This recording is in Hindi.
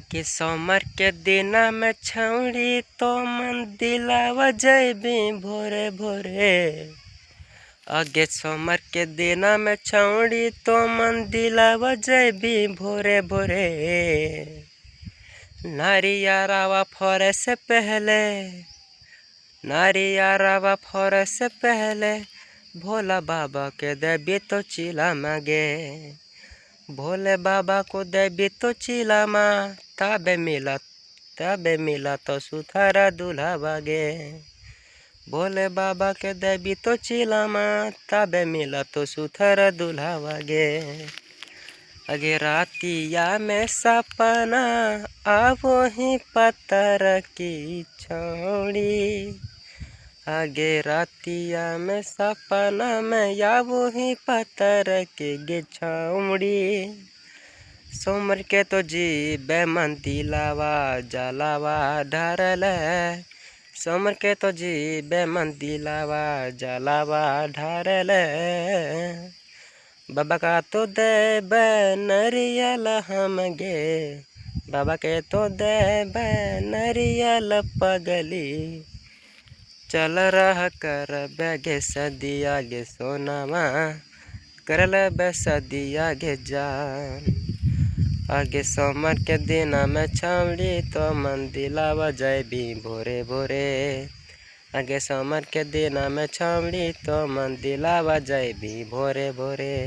कि सोमर के दिन में छौड़ी तो मन दिलावा जैबी भोरे भोरे। आगे सोमर के दिन में छौड़ी तो मन दिलावा जैबी भोरे भोरे। नारियारावा फोरे से पहले, नारियारावा फोरे से पहले भोला बाबा के देबी तो चिला मांगे। भोले बाबा को देबी तो चिला माँ तबे मिला तो सुथारा दूल्हा बागे। भोले बाबा के देबी तो चिला माँ तबे मिला तो सुथारा दूल्हा बागे। अगे रातिया में सपना आवो ही पत्थर की छौड़ी। आगे रातिया में सपना में आवो ही पत्थर की गिछौड़ी। सोमर के तो जी बेमन दिलावा जलावा ढारल। सोमर के तो जी बेमन दिलावा जलावा ढारल। बाबा का तो दे नरियल हम गे, बाबा के तो दे नरियल पगली। चल रहा कर बेगे सदिया गे सोनामा, करल बे सदिया गे जान। आगे सोमर के दिन में छौड़ी तो मन दिलावा जैबी भोरे भोरे। आगे सोमर के दिन में छौड़ी तो मन दिलावा जैबी भोरे भोरे।